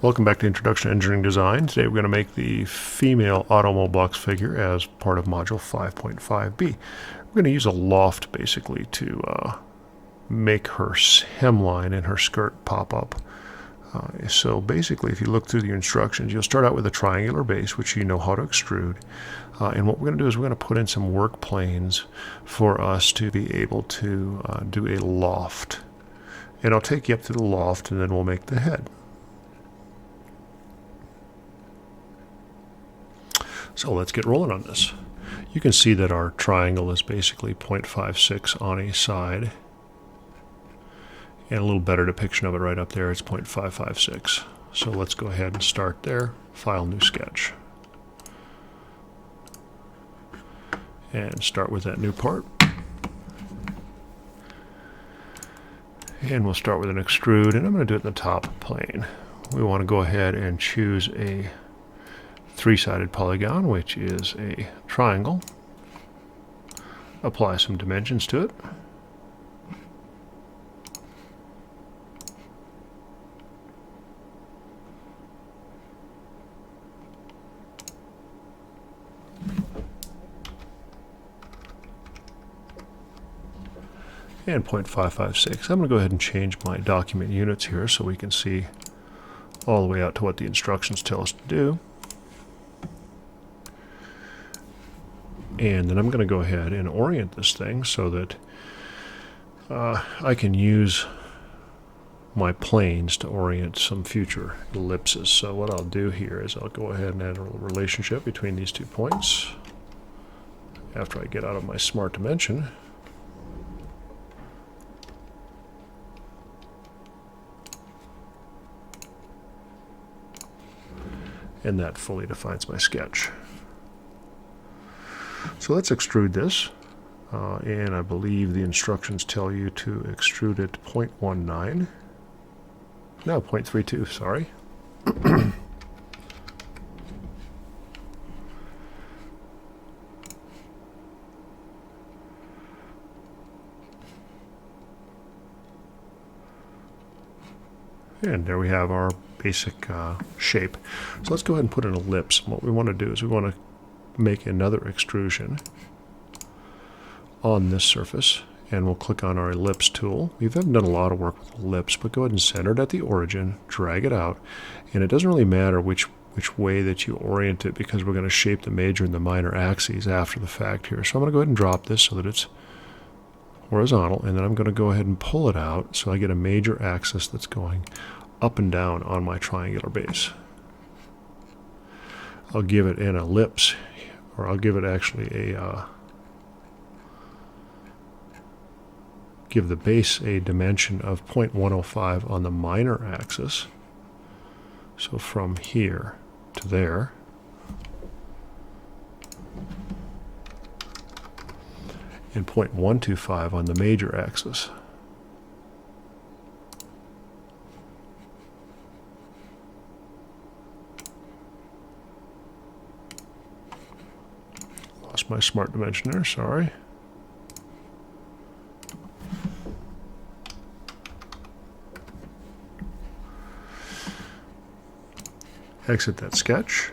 Welcome back to Introduction to Engineering Design. Today we're going to make the female Automoblox figure as part of Module 5.5b. We're going to use a loft basically to make her hemline and her skirt pop up. So basically, if you look through the instructions, you'll start out with a triangular base, which you know how to extrude. And what we're going to do is we're going to put in some work planes for us to be able to do a loft. And I'll take you up to the loft, and then we'll make the head. So let's get rolling on this. You can see that our triangle is basically 0.56 on a side. And a little better depiction of it right up there, it's 0.556. So let's go ahead and start there. File, new sketch. And start with that new part. And we'll start with an extrude, and I'm going to do it in the top plane. We want to go ahead and choose a three-sided polygon, which is a triangle. Apply some dimensions to it. And 0.556. I'm going to go ahead and change my document units here so we can see all the way out to what the instructions tell us to do. And then I'm going to go ahead and orient this thing so that I can use my planes to orient some future ellipses. So what I'll do here is I'll go ahead and add a relationship between these 2 points after I get out of my smart dimension. And that fully defines my sketch. So let's extrude this, and I believe the instructions tell you to extrude it 0.19. No, 0.32, sorry. And there we have our basic shape. So let's go ahead and put an ellipse. What we want to do is we want to make another extrusion on this surface, and we'll click on our ellipse tool. We haven't done a lot of work with ellipse, but go ahead and center it at the origin, drag it out, and it doesn't really matter which way that you orient it, because we're going to shape the major and the minor axes after the fact here. So I'm going to go ahead and drop this so that it's horizontal, and then I'm going to go ahead and pull it out so I get a major axis that's going up and down on my triangular base. I'll give it an ellipse, or I'll give it actually a give the base a dimension of 0.105 on the minor axis. So from here to there. And 0.125 on the major axis. Lost my smart dimension there, sorry. Exit that sketch.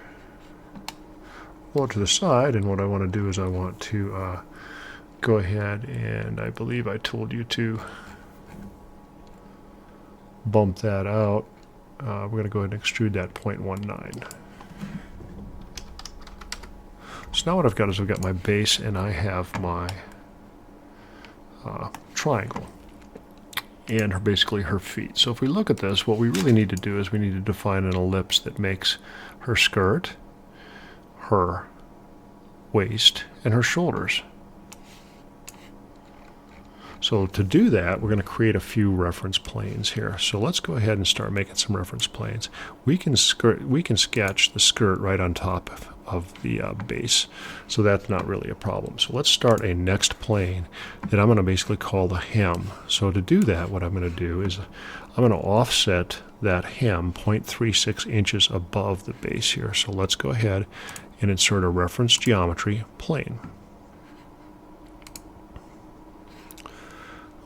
Pull it to the side, and what I want to do is I want to go ahead, and I believe I told you to bump that out. We're going to go ahead and extrude that 0.19. So now what I've got is I've got my base, and I have my triangle and basically her feet. So if we look at this, what we really need to do is we need to define an ellipse that makes her skirt, her waist, and her shoulders. So to do that, we're going to create a few reference planes here. So let's go ahead and start making some reference planes. We can sketch the skirt right on top of the base, so that's not really a problem. So let's start a next plane that I'm going to basically call the hem. So to do that, what I'm going to do is I'm going to offset that hem 0.36 inches above the base here. So let's go ahead and insert a reference geometry plane.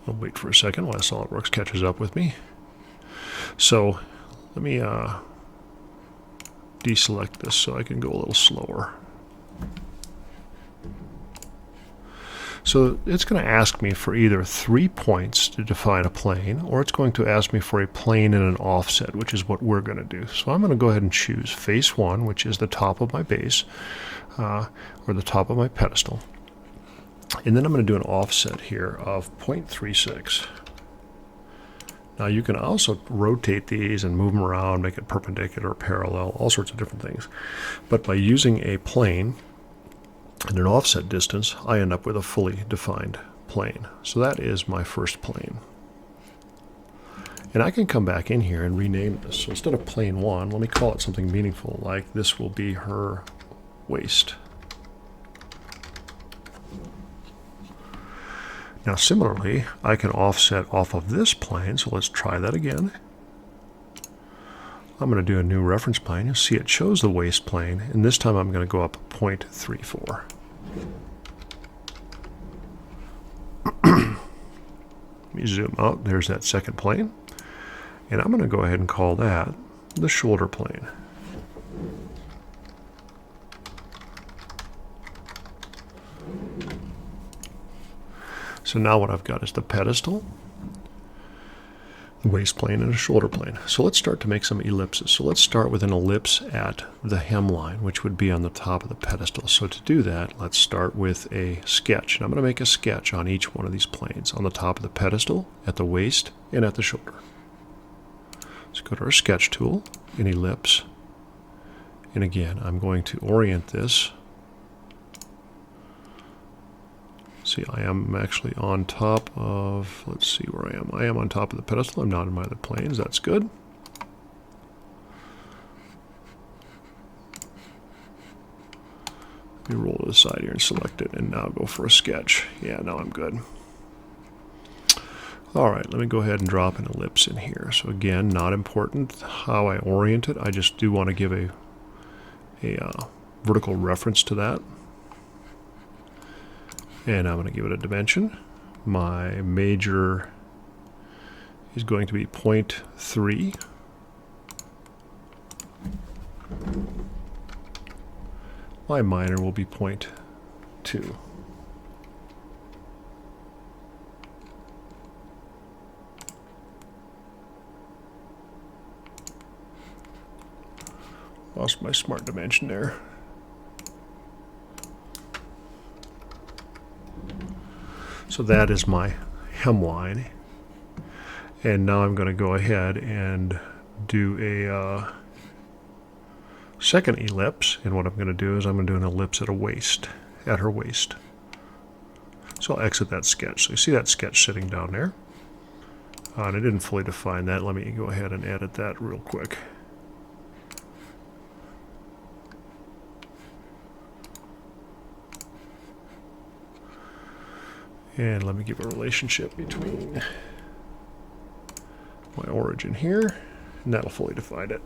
I'll wait for a second while Solidworks catches up with me. So let me deselect this so I can go a little slower. So it's going to ask me for either 3 points to define a plane, or it's going to ask me for a plane and an offset, which is what we're going to do. So I'm going to go ahead and choose face 1, which is the top of my base, or the top of my pedestal. And then I'm going to do an offset here of 0.36. Now you can also rotate these and move them around, make it perpendicular, parallel, all sorts of different things. But by using a plane and an offset distance, I end up with a fully defined plane. So that is my first plane. And I can come back in here and rename this. So instead of plane 1, let me call it something meaningful, like this will be her waist. Now similarly, I can offset off of this plane, so let's try that again. I'm going to do a new reference plane. You'll see it shows the waist plane, and this time I'm going to go up 0.34. Let me zoom out. There's that second plane. And I'm going to go ahead and call that the shoulder plane. So now what I've got is the pedestal, the waist plane, and a shoulder plane. So let's start to make some ellipses. So let's start with an ellipse at the hemline, which would be on the top of the pedestal. So to do that, let's start with a sketch. And I'm going to make a sketch on each one of these planes, on the top of the pedestal, at the waist, and at the shoulder. Let's go to our sketch tool, an ellipse. And again, I'm going to orient this. See, I am actually on top of, let's see where I am. I am on top of the pedestal. I'm not in my other planes. That's good. Let me roll to the side here and select it, and now go for a sketch. Yeah, now I'm good. All right, let me go ahead and drop an ellipse in here. So again, not important how I orient it. I just do want to give a vertical reference to that. And I'm going to give it a dimension. My major is going to be 0.3. My minor will be 0.2. Lost my smart dimension there. So that is my hemline. And now I'm going to go ahead and do a second ellipse. And what I'm going to do is I'm going to do an ellipse at a waist, at her waist. So I'll exit that sketch. So you see that sketch sitting down there. And I didn't fully define that. Let me go ahead and edit that real quick. And let me give a relationship between my origin here, and that'll fully define it.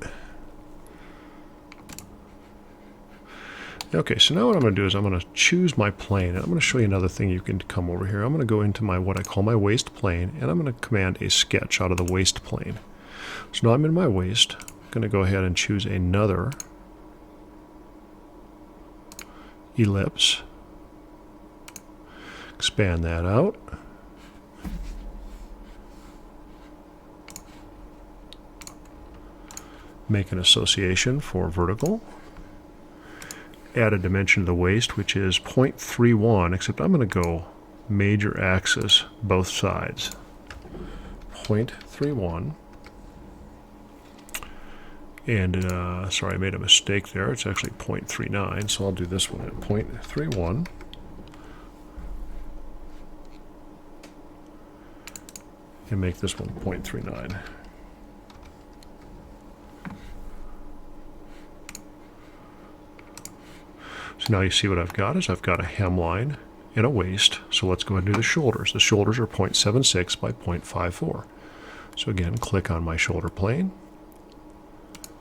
Okay, so now what I'm going to do is I'm going to choose my plane, and I'm going to show you another thing. You can come over here. I'm going to go into my what I call my waist plane, and I'm going to command a sketch out of the waist plane. So now I'm in my waist. I'm going to go ahead and choose another ellipse. Expand that out. Make an association for vertical. Add a dimension to the waist, which is 0.31, except I'm going to go major axis both sides. 0.31. And sorry, I made a mistake there. It's actually 0.39, so I'll do this one at 0.31. And make this one 0.39. So now you see what I've got is I've got a hemline and a waist. So let's go ahead and do the shoulders. The shoulders are 0.76 by 0.54. So again, click on my shoulder plane,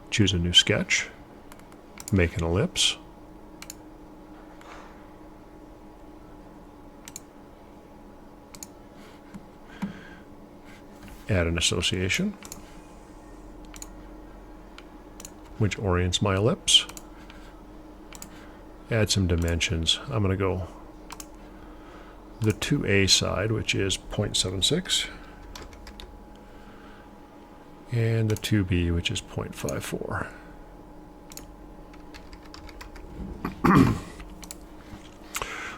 choose a new sketch, make an ellipse, add an association, which orients my ellipse. Add some dimensions. I'm going to go the 2A side, which is 0.76, and the 2B, which is 0.54.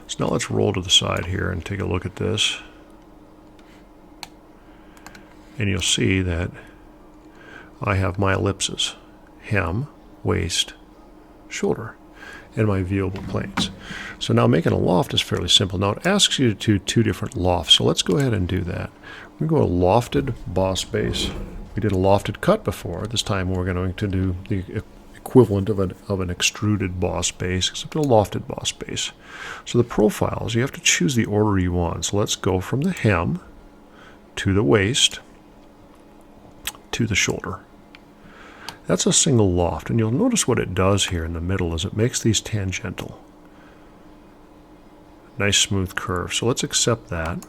So now let's roll to the side here and take a look at this. And you'll see that I have my ellipses, hem, waist, shoulder, and my viewable planes. So now making a loft is fairly simple. Now it asks you to do two different lofts, so let's go ahead and do that. We go to lofted boss base. We did a lofted cut before. This time we're going to do the equivalent of an extruded boss base, except a lofted boss base. So the profiles, you have to choose the order you want. So let's go from the hem to the waist to the shoulder. That's a single loft, and you'll notice what it does here in the middle is it makes these tangential. Nice smooth curve. So let's accept that.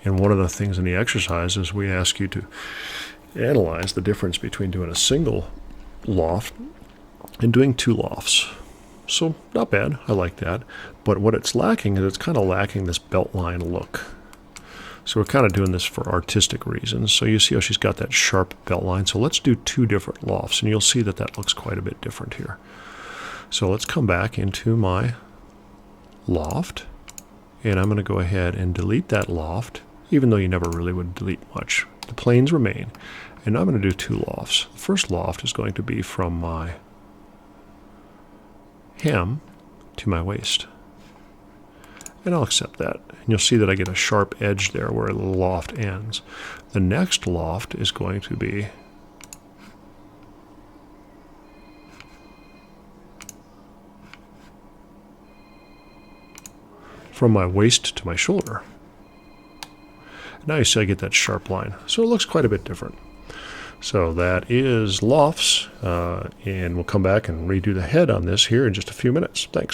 And one of the things in the exercise is we ask you to analyze the difference between doing a single loft and doing two lofts. So not bad, I like that. But what it's lacking is it's kind of lacking this belt line look. So we're kind of doing this for artistic reasons. So you see how she's got that sharp belt line. So let's do two different lofts, and you'll see that that looks quite a bit different here. So let's come back into my loft, and I'm going to go ahead and delete that loft, even though you never really would delete much. The planes remain. And I'm going to do two lofts. The first loft is going to be from my hem to my waist. And I'll accept that. And you'll see that I get a sharp edge there where the loft ends. The next loft is going to be from my waist to my shoulder. Now you see I get that sharp line. So it looks quite a bit different. So that is lofts, and we'll come back and redo the head on this here in just a few minutes. Thanks.